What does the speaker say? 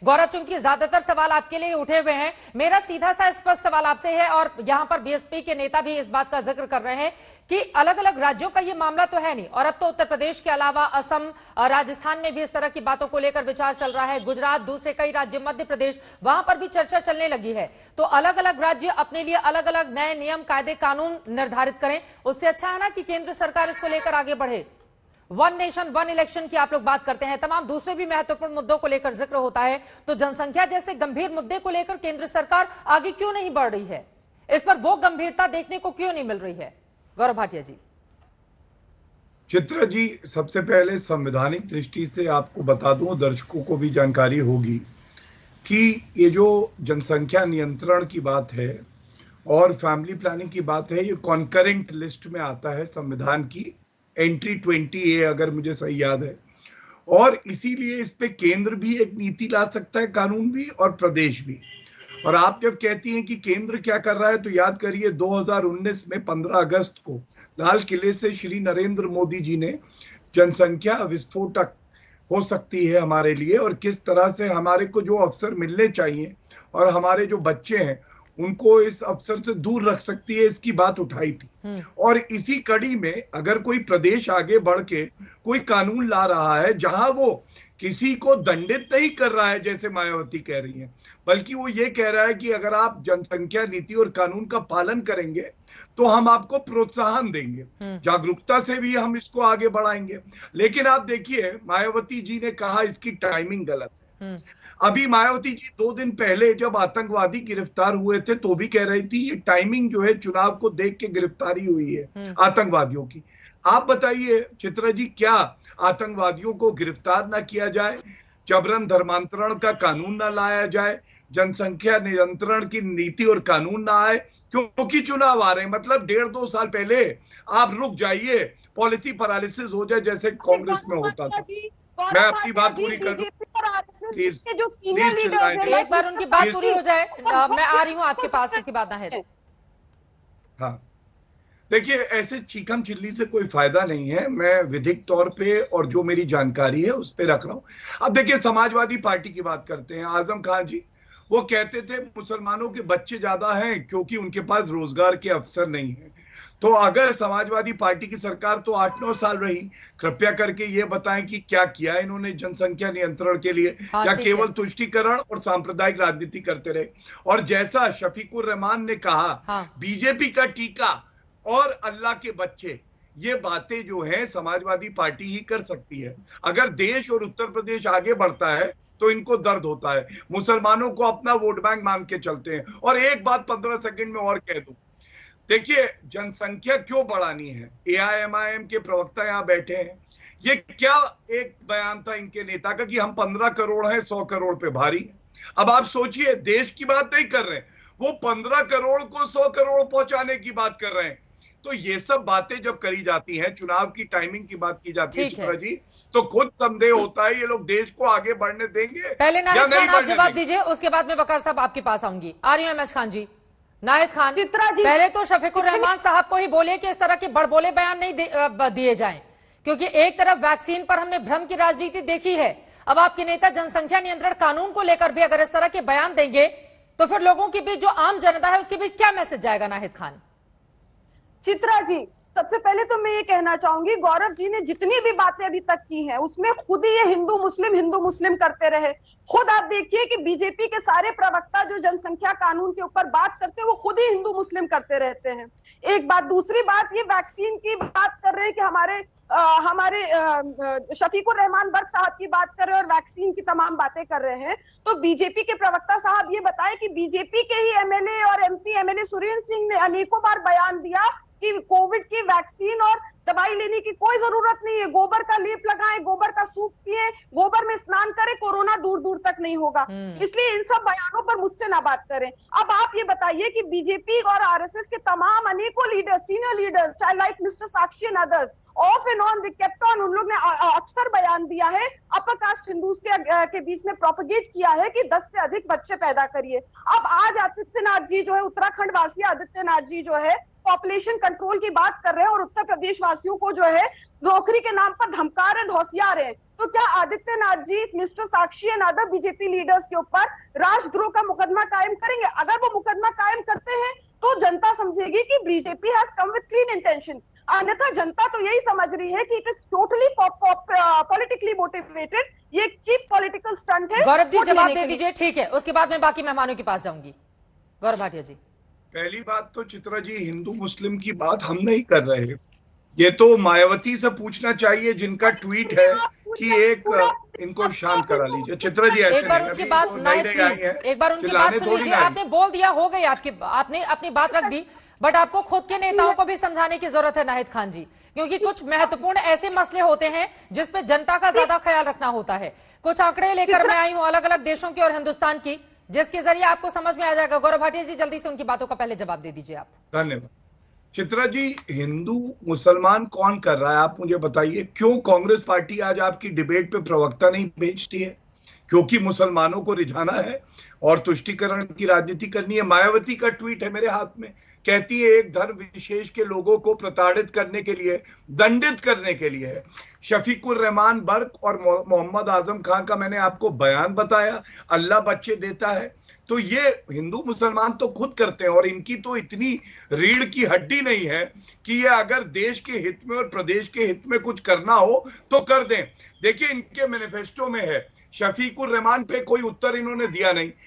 गौरव, चूंकि ज्यादातर सवाल आपके लिए उठे हुए हैं, मेरा सीधा सा स्पष्ट सवाल आपसे है, और यहां पर बीएसपी के नेता भी इस बात का जिक्र कर रहे हैं कि अलग अलग राज्यों का ये मामला तो है नहीं, और अब तो उत्तर प्रदेश के अलावा असम, राजस्थान में भी इस तरह की बातों को लेकर विचार चल रहा है, गुजरात, दूसरे कई राज्य, मध्य प्रदेश, वहां पर भी चर्चा चलने लगी है। तो अलग अलग राज्य अपने लिए अलग अलग नए नियम, कायदे, कानून निर्धारित करें, उससे अच्छा है ना कि केंद्र सरकार इसको लेकर आगे बढ़े। वन नेशन वन इलेक्शन की आप लोग बात करते हैं, तमाम दूसरे भी महत्वपूर्ण मुद्दों को लेकर जिक्र होता है, तो जनसंख्या जैसे गंभीर मुद्दे को लेकर केंद्र सरकार आगे क्यों नहीं बढ़ रही है? इस पर वो गंभीरता देखने को क्यों नहीं मिल रही है? गौरव भाटिया जी। चित्रा जी, सबसे पहले संवैधानिक दृष्टि से आपको बता दूं, दर्शकों को भी जानकारी होगी कि ये जो जनसंख्या नियंत्रण की बात है और फैमिली प्लानिंग की बात है, ये कॉन्करेंट लिस्ट में आता है संविधान की एंट्री 20A, अगर मुझे सही याद है। और इसीलिए इस पे केंद्र भी एक नीति ला सकता है, कानून भी, और प्रदेश भी। और आप जब कहती हैं कि केंद्र क्या कर रहा है, तो याद करिए 2019 में 15 अगस्त को लाल किले से श्री नरेंद्र मोदी जी ने जनसंख्या विस्फोटक हो सकती है हमारे लिए, और किस तरह से हमारे को जो अवसर मिलने चाहिए और हमारे जो बच्चे हैं उनको इस अवसर से दूर रख सकती है, इसकी बात उठाई थी। और इसी कड़ी में अगर कोई प्रदेश आगे बढ़ के कोई कानून ला रहा है जहां वो किसी को दंडित नहीं कर रहा है जैसे मायावती कह रही हैं, बल्कि वो ये कह रहा है कि अगर आप जनसंख्या नीति और कानून का पालन करेंगे तो हम आपको प्रोत्साहन देंगे, जागरूकता से भी हम इसको आगे बढ़ाएंगे। लेकिन आप देखिए, मायावती जी ने कहा इसकी टाइमिंग गलत है। अभी मायावती जी 2 दिन पहले जब आतंकवादी गिरफ्तार हुए थे तो भी कह रही थी ये टाइमिंग जो है चुनाव को देख के गिरफ्तारी हुई है आतंकवादियों की। आप बताइए चित्रा जी, क्या आतंकवादियों को गिरफ्तार ना किया जाए, जबरन धर्मांतरण का कानून ना लाया जाए, जनसंख्या नियंत्रण की नीति और कानून ना आए, क्योंकि चुनाव आ रहे हैं? मतलब 1.5-2 साल पहले आप रुक जाइए, पॉलिसी पैरालिसिस हो जाए जैसे कांग्रेस में होता था। मैं आपकी बात पूरी कर दूं, एक बार उनकी बात पूरी हो जाए, मैं आ रही हूं आपके पास, इसके बाद है। हाँ, देखिए, ऐसे चीखम चिल्ली से कोई फायदा नहीं है। मैं विधिक तौर पे और जो मेरी जानकारी है उस पे रख रहा हूं। अब देखिए, समाजवादी पार्टी की बात करते हैं, आजम खान जी, वो कहते थे मुसलमानों के बच्चे ज्यादा हैं क्योंकि उनके पास रोजगार के अवसर नहीं है। तो अगर समाजवादी पार्टी की सरकार तो 8-9 साल रही, कृपया करके ये बताएं कि क्या किया इन्होंने जनसंख्या नियंत्रण के लिए, या केवल तुष्टीकरण और सांप्रदायिक राजनीति करते रहे। और जैसा शफीकुर रहमान ने कहा, बीजेपी का टीका और अल्लाह के बच्चे, ये बातें जो है समाजवादी पार्टी ही कर सकती है। अगर देश और उत्तर प्रदेश आगे बढ़ता है तो इनको दर्द होता है, मुसलमानों को अपना वोट बैंक मान के चलते हैं। और एक बात 15 सेकंड में और कह दूं, देखिए, जनसंख्या क्यों बढ़ानी है? AIMIM के प्रवक्ता यहां बैठे हैं, ये क्या एक बयान था इनके नेता का कि हम 15 करोड़ हैं, 100 करोड़ पे भारी। अब आप सोचिए, देश की बात नहीं कर रहे हैं, वो 15 करोड़ को 100 करोड़ पहुंचाने की बात कर रहे हैं। तो ये सब बातें जब करी जाती हैं, चुनाव की टाइमिंग की बात की जाती है चित्रा जी, तो खुद संदेह होता है ये लोग देश को आगे बढ़ने देंगे पहले या नहीं। आप जवाब दीजिए, उसके बाद में वकार साहब आपके पास आऊंगी। आ रही हूं MS खान जी। नाहिद खान, पहले तो शफीकुर रहमान साहब को ही बोले कि इस तरह के बड़बोले बयान नहीं दिए जाएं, क्योंकि एक तरफ वैक्सीन पर हमने भ्रम की राजनीति देखी है, अब आपके नेता जनसंख्या नियंत्रण कानून को लेकर भी अगर इस तरह के बयान देंगे तो फिर लोगों के बीच, जो आम जनता है, उसके बीच क्या मैसेज जाएगा? नाहिद खान। चित्रा जी, सबसे पहले तो मैं ये कहना चाहूंगी, गौरव जी ने जितनी भी बातें अभी तक की हैं उसमें खुद ही ये हिंदू मुस्लिम करते रहे। खुद आप देखिए कि बीजेपी के सारे प्रवक्ता जो जनसंख्या कानून के ऊपर बात करते हैं वो खुद ही हिंदू मुस्लिम करते रहते हैं। एक बात। दूसरी बात, ये वैक्सीन की बात कर रहे हैं कि हमारे शफीकुर रहमान बर्क साहब की बात कर रहे हैं और वैक्सीन की तमाम बातें कर रहे हैं। तो बीजेपी के प्रवक्ता साहब ये बताएं कि बीजेपी के ही MLA और MP MLA सुरेंद्र सिंह ने अनेकों बार बयान दिया कि कोविड की वैक्सीन और दवाई लेने की कोई जरूरत नहीं है, गोबर का लेप लगाएं, गोबर का सूप पिए, गोबर में स्नान करें, कोरोना दूर दूर तक नहीं होगा। इसलिए इन सब बयानों पर मुझसे ना बात करें। अब आप ये बताइए कि बीजेपी और RSS के तमाम अनेकों leaders, senior leaders, like mister Sakshi and others, of and on the kept on, उन लोग ने अक्सर बयान दिया है, अपर कास्ट हिंदूज के बीच में प्रोपेगेट किया है कि 10 से अधिक बच्चे पैदा करिए। अब आज आदित्यनाथ जी जो है, उत्तराखंड वासी आदित्यनाथ जी जो है, पॉपुलेशन कंट्रोल की बात कर रहे हैं और उत्तर प्रदेश वासियों को जो है नौकरी के नाम पर धमका रहे, धौसिया रहे हैं। तो क्या Adityanath ji mister Sakshi and other BJP leaders के ऊपर राजद्रोह का मुकदमा कायम करेंगे? अगर वो मुकदमा कायम करते हैं तो जनता समझेगी कि BJP has come with clean intentions, अन्यथा जनता तो यही समझ रही है कि it is totally politically motivated, ये एक चीप पॉलिटिकल स्टंट है। गौरव जी वोट जवाब लेने दे के लिए। दीजिए, ठीक है, उसके बाद मैं बाकी मेहमानों के पास जाऊंगी। गौरव भाटिया जी। पहली बात तो चित्रा जी, हिंदू मुस्लिम की बात हम नहीं कर रहे, ये तो मायावती से पूछना चाहिए जिनका ट्वीट है कि इनको शांत करा लीजिए। चित्रा जी ऐसे एक बार नहीं, उनकी अभी बात तो नाहिद नई आई प्लीज, हैं, एक बार उनकी बात चिल्लाने सुन थोड़ी लीजिए। ना आई। आपने बोल दिया, हो गई आपकी, आपने अपनी बात रख दी, बट आपको खुद के नेताओं को भी समझाने की जरूरत है नाहिद खान जी, क्योंकि कुछ महत्वपूर्ण ऐसे मसले होते हैं जिसपे जनता का ज्यादा ख्याल रखना होता है। कुछ आंकड़े लेकर मैं आई हूं अलग अलग देशों की और हिंदुस्तान की, जिसके जरिए आपको समझ में आ जाएगा। गौरव भाटिया जी जल्दी से उनकी बातों का पहले जवाब दे दीजिए आप। धन्यवाद। चित्रा जी, हिंदू मुसलमान कौन कर रहा है आप मुझे बताइए? क्यों कांग्रेस पार्टी आज आपकी डिबेट पे प्रवक्ता नहीं भेजती है? क्योंकि मुसलमानों को रिझाना है और तुष्टीकरण की राजनीति करनी है। मायावती का ट्वीट है मेरे हाथ में, कहती है एक धर्म विशेष के लोगों को प्रताड़ित करने के लिए, दंडित करने के लिए है। शफीकुर रहमान बर्क और मोहम्मद आजम खान का मैंने आपको बयान बताया, अल्लाह बच्चे देता है। तो ये हिंदू मुसलमान तो खुद करते हैं और इनकी तो इतनी रीढ़ की हड्डी नहीं है कि ये अगर देश के हित में और प्रदेश के हित में कुछ करना हो तो कर दें। देखिए इनके मैनिफेस्टो में है, शफीकुर रहमान पे कोई उत्तर इन्होंने दिया नहीं।